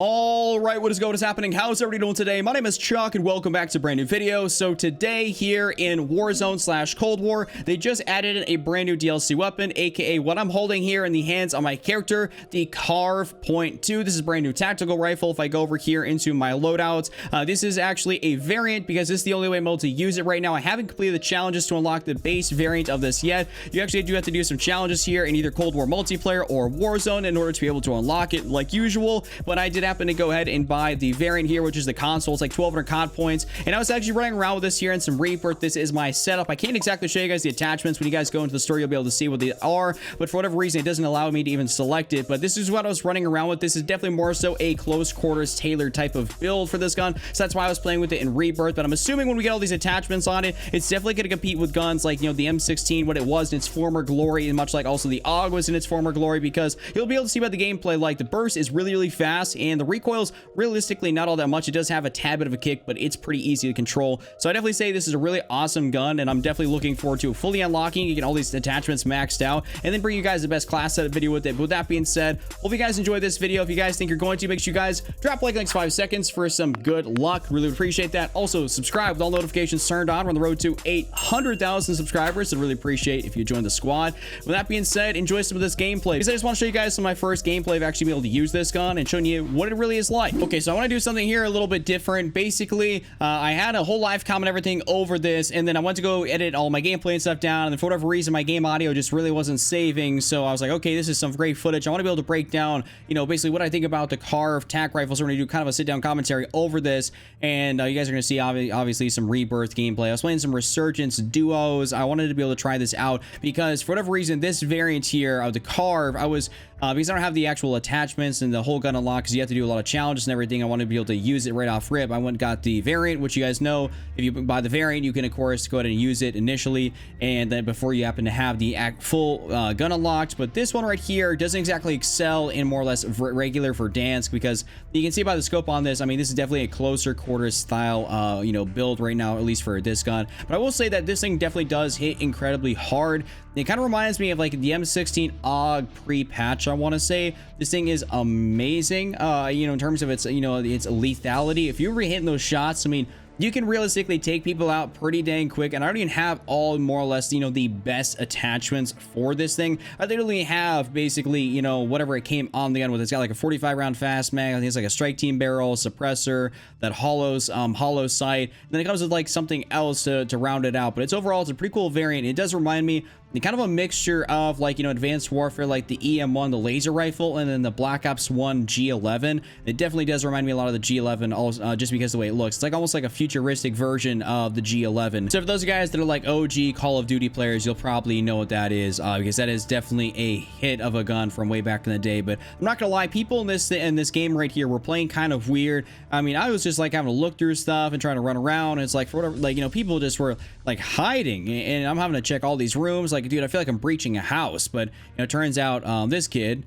All right, what is happening? How's everybody doing today? My name is Chuck and welcome back to a brand new video. So today here in Warzone / Cold War, they just added a brand new DLC weapon, aka what I'm holding here in the hands on my character, the CARV.2. This is a brand new tactical rifle. If I go over here into my loadouts, this is actually a variant because this is the only way I'm able to use it right now. I haven't completed the challenges to unlock the base variant of this yet. You actually do have to do some challenges here in either Cold War multiplayer or Warzone in order to be able to unlock it like usual. But I did happen to go ahead and buy the variant here, which is the console. It's like 1200 COD points, and I was actually running around with this here in some Rebirth. This is my setup. I can't exactly show you guys the attachments. When you guys go into the store, you'll be able to see what they are, but for whatever reason, it doesn't allow me to even select it. But this is what I was running around with. This is definitely more so a close quarters tailored type of build for this gun, so that's why I was playing with it in Rebirth. But I'm assuming when we get all these attachments on it, it's definitely going to compete with guns like, you know, the M16, what it was in its former glory, and much like also the AUG was in its former glory, because you'll be able to see about the gameplay. Like, the burst is really fast, and the recoil's realistically not all that much. It does have a tad bit of a kick, but it's pretty easy to control. So I definitely say this is a really awesome gun, and I'm definitely looking forward to fully unlocking, get all these attachments maxed out, and then bring you guys the best class setup video with it. But with that being said, hope you guys enjoyed this video. If you guys think you're going to, make sure you guys drop a like in the next 5 seconds for some good luck. Really appreciate that. Also, subscribe with all notifications turned on. We're on the road to 800,000 subscribers, so really appreciate if you join the squad. With that being said, enjoy some of this gameplay, because I just want to show you guys some of my first gameplay of actually being able to use this gun and showing you what it really is like. Okay, so I want to do something here a little bit different. Basically, I had a whole live comment everything over this, and then I went to go edit all my gameplay and stuff down, and for whatever reason my game audio just really wasn't saving. So I was like, okay, this is some great footage. I want to be able to break down, you know, basically what I think about the CARV tac rifles. We're going to do kind of a sit down commentary over this, and you guys are going to see obviously some Rebirth gameplay. I was playing some Resurgence duos. I wanted to be able to try this out because for whatever reason this variant here of the CARV, I was because I don't have the actual attachments and the whole gun unlock, because you have to do a lot of challenges and everything. I wanted to be able to use it right off rip. I went and got the variant, which you guys know, if you buy the variant, you can of course go ahead and use it initially, and then before you happen to have the full gun unlocked. But this one right here doesn't exactly excel in more or less regular Verdansk, because you can see by the scope on this, I mean, this is definitely a closer quarters style you know, build right now, at least for this gun. But I will say that this thing definitely does hit incredibly hard. It kind of reminds me of like the M16 AUG pre-patch, I want to say. This thing is amazing, you know, in terms of its, you know, its lethality. If you're hitting those shots, I mean, you can realistically take people out pretty dang quick. And I don't even have all more or less, you know, the best attachments for this thing. I literally have basically, you know, whatever it came on the gun with. It's got like a 45 round fast mag. I think it's like a strike team barrel, suppressor, that hollow sight. And then it comes with like something else to round it out. But it's overall, it's a pretty cool variant. It does remind me kind of a mixture of like, you know, Advanced Warfare, like the EM1, the laser rifle, and then the Black Ops 1 G11. It definitely does remind me a lot of the G11, also, just because of the way it looks. It's like almost like a futuristic version of the G11. So for those guys that are like OG Call of Duty players, you'll probably know what that is, because that is definitely a hit of a gun from way back in the day. But I'm not gonna lie, people in this game right here were playing kind of weird. I mean, I was just like having to look through stuff and trying to run around, and it's like, for whatever, like, you know, people just were like hiding, and I'm having to check all these rooms. Like, dude, I feel like I'm breaching a house. But, you know, it turns out this kid,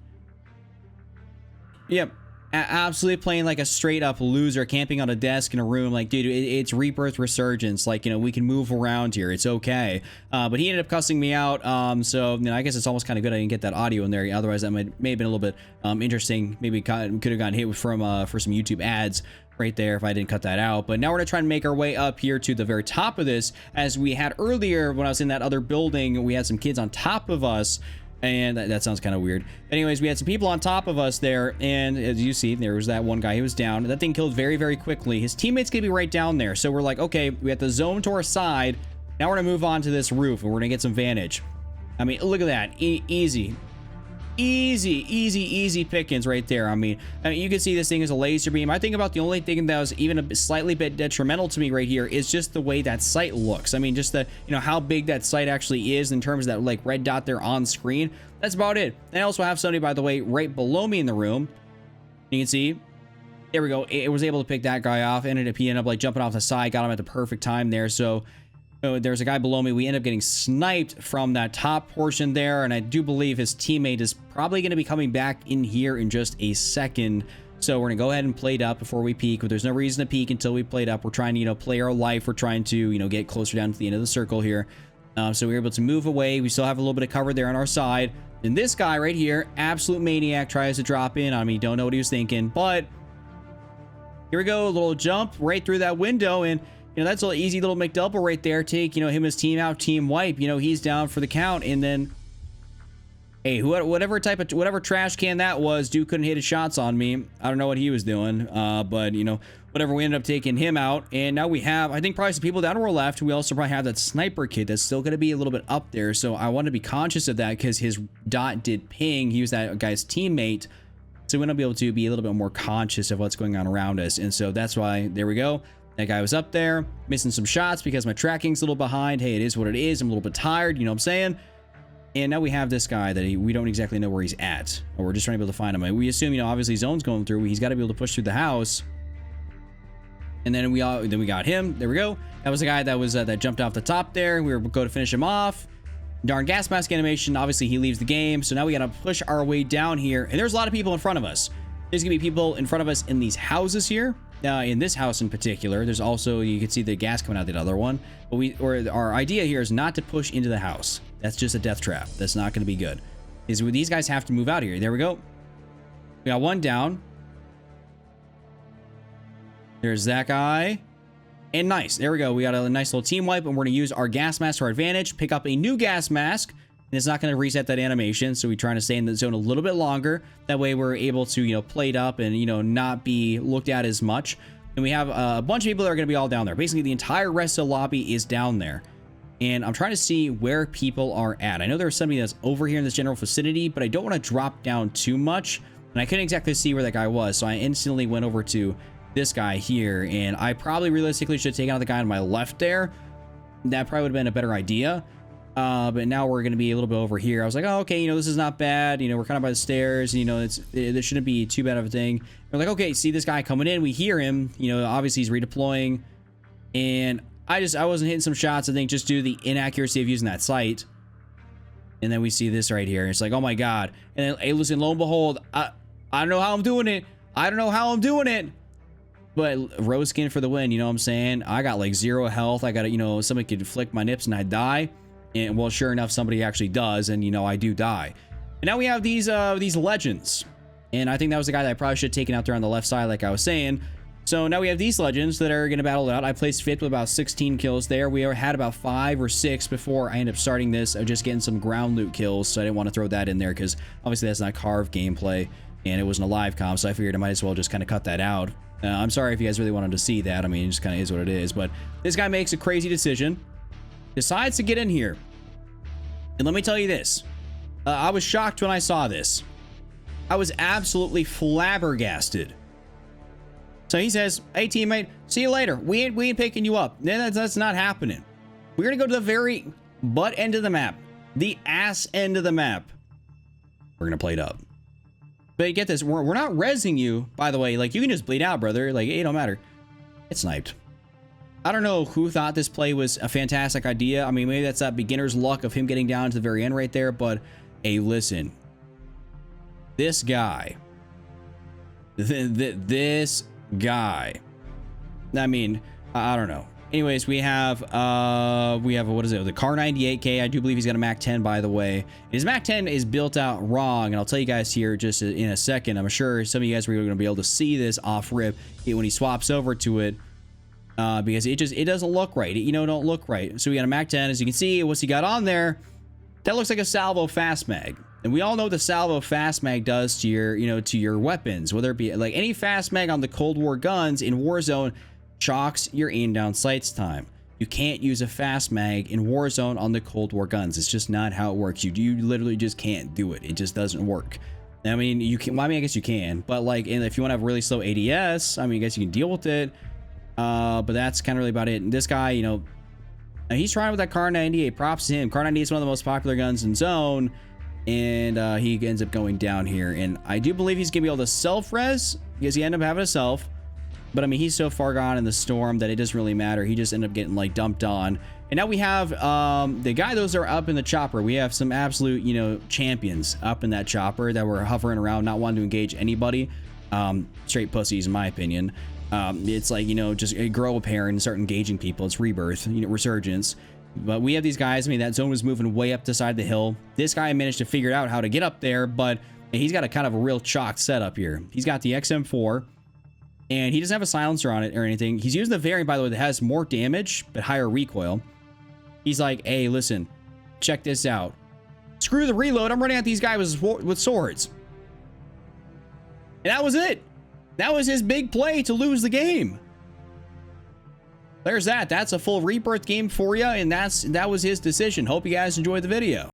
yep, absolutely playing like a straight up loser, camping on a desk in a room. Like, dude, it's Rebirth Resurgence. Like, you know, we can move around here, it's okay. But he ended up cussing me out. So, you know, I guess it's almost kind of good I didn't get that audio in there. Otherwise that may have been a little bit interesting. Maybe could have gotten hit from for some YouTube ads right there if I didn't cut that out. But now we're gonna try and make our way up here to the very top of this. As we had earlier when I was in that other building, we had some kids on top of us, and that sounds kind of weird. Anyways, we had some people on top of us there, and as you see, there was that one guy. He was down. That thing killed very quickly. His teammates could be right down there, so we're like, okay, we have the zone to our side. Now we're gonna move on to this roof, and we're gonna get some vantage. I mean, look at that. Easy pickings right there. I mean, you can see this thing is a laser beam. I think about the only thing that was even a slightly bit detrimental to me right here is just the way that sight looks. I mean, just the, you know, how big that sight actually is in terms of that like red dot there on screen. That's about it. And I also have somebody, by the way, right below me in the room. You can see, there we go. It was able to pick that guy off. He ended up like jumping off the side, got him at the perfect time there. So there's a guy below me. We end up getting sniped from that top portion there, and I do believe his teammate is probably going to be coming back in here in just a second. So we're gonna go ahead and play it up before we peek. But there's no reason to peek until we played up. We're trying to, you know, play our life. We're trying to, you know, get closer down to the end of the circle here. So we were able to move away. We still have a little bit of cover there on our side. And this guy right here, absolute maniac, tries to drop in on me. Don't know what he was thinking, but Here we go, a little jump right through that window, and that's an easy little McDouble right there. Take him and his team out, team wipe. He's down for the count, and then hey, whatever trash can that was, dude couldn't hit his shots on me. I don't know what he was doing, but whatever, we ended up taking him out, and now we have, I think, probably some people down to our left. We also probably have that sniper kid that's still going to be a little bit up there, so I want to be conscious of that because his dot did ping. He was that guy's teammate, so we want to be able to be a little bit more conscious of what's going on around us, and so that's why, there we go. That guy was up there, missing some shots because my tracking's a little behind. Hey, it is what it is. I'm a little bit tired, you know what I'm saying? And now we have this guy that we don't exactly know where he's at, or we're just trying to be able to find him. And we assume, obviously zone's going through. He's got to be able to push through the house. And then we got him. There we go. That was the guy that was that jumped off the top there. We were going to finish him off. Darn gas mask animation. Obviously, he leaves the game. So now we got to push our way down here. And there's a lot of people in front of us. There's going to be people in front of us in these houses here. In this house in particular, there's also, you can see the gas coming out of the other one. But our idea here is not to push into the house. That's just a death trap. That's not going to be good. These guys have to move out here. There we go. We got one down. There's that guy. And nice. There we go. We got a nice little team wipe, and we're going to use our gas mask to our advantage. Pick up a new gas mask. And it's not going to reset that animation, so we're trying to stay in the zone a little bit longer. That way we're able to, plate up and, not be looked at as much. And we have a bunch of people that are going to be all down there. Basically, the entire rest of the lobby is down there. And I'm trying to see where people are at. I know there's somebody that's over here in this general vicinity, but I don't want to drop down too much. And I couldn't exactly see where that guy was, so I instantly went over to this guy here. And I probably realistically should have taken out the guy on my left there. That probably would have been a better idea. But now we're going to be a little bit over here. I was like, oh, okay, this is not bad. We're kind of by the stairs. This shouldn't be too bad of a thing. We're like, okay, see this guy coming in. We hear him. Obviously he's redeploying. And I wasn't hitting some shots, I think, just due to the inaccuracy of using that sight. And then we see this right here. It's like, oh my God. And then, hey, listen, lo and behold, I don't know how I'm doing it. I don't know how I'm doing it. But rose skin for the win, you know what I'm saying? I got like 0 health. I got somebody could flick my nips and I'd die. And well, sure enough, somebody actually does, and I do die. And now we have these legends, and I think that was the guy that I probably should have taken out there on the left side, like I was saying. So now we have these legends that are going to battle it out. I placed 5th with about 16 kills there. We had about 5 or 6 before I ended up starting this, just getting some ground loot kills. So I didn't want to throw that in there because obviously that's not CARV gameplay, and it wasn't a live comp. So I figured I might as well just kind of cut that out. I'm sorry if you guys really wanted to see that. I mean, it just kind of is what it is. But this guy makes a crazy decision. Decides to get in here. And let me tell you this. I was shocked when I saw this. I was absolutely flabbergasted. So he says, hey, teammate, see you later. We ain't picking you up. That's not happening. We're going to go to the very butt end of the map. The ass end of the map. We're going to play it up. But get this. We're not rezzing you, by the way. Like, you can just bleed out, brother. Like, it don't matter. It's sniped. I don't know who thought this play was a fantastic idea. I mean, maybe that's that beginner's luck of him getting down to the very end right there. But, hey, listen. This guy. This guy. I mean, I don't know. Anyways, we have what is it? The CAR-98K. I do believe he's got a MAC-10, by the way. His MAC-10 is built out wrong, and I'll tell you guys here just in a second. I'm sure some of you guys are going to be able to see this off rip when he swaps over to it. Because it doesn't look right. Don't look right. So we got a MAC-10. As you can see, what's he got on there? That looks like a salvo fast mag. And we all know what the salvo fast mag does to your weapons, whether it be like any fast mag on the Cold War guns in Warzone chalks your aim down sights time. You can't use a fast mag in Warzone on the Cold War guns. It's just not how it works. You literally just can't do it. It just doesn't work. I mean, you can. Well, I mean, I guess you can, but like, and if you want to have really slow ADS, I mean, I guess you can deal with it. But that's kind of really about it. And this guy, he's trying with that CAR-98. Props to him. CAR-98 is one of the most popular guns in Zone, and he ends up going down here. And I do believe he's gonna be able to self-res because he ended up having a self. But I mean, he's so far gone in the storm that it doesn't really matter. He just ended up getting like dumped on. And now we have the guy. Those are up in the chopper. We have some absolute champions up in that chopper that were hovering around, not wanting to engage anybody. Straight pussies, in my opinion. It's like, just grow a pair and start engaging people. It's rebirth, resurgence. But we have these guys. I mean, that zone was moving way up the side of the hill. This guy managed to figure out how to get up there, but he's got a kind of a real chalk setup here. He's got the XM4, And he doesn't have a silencer on it or anything. He's using the variant, by the way, that has more damage, but higher recoil. He's like, hey, listen, check this out. Screw the reload. I'm running at these guys with swords. And that was it. That was his big play to lose the game. There's that. That's a full rebirth game for you, and that was his decision. Hope you guys enjoyed the video.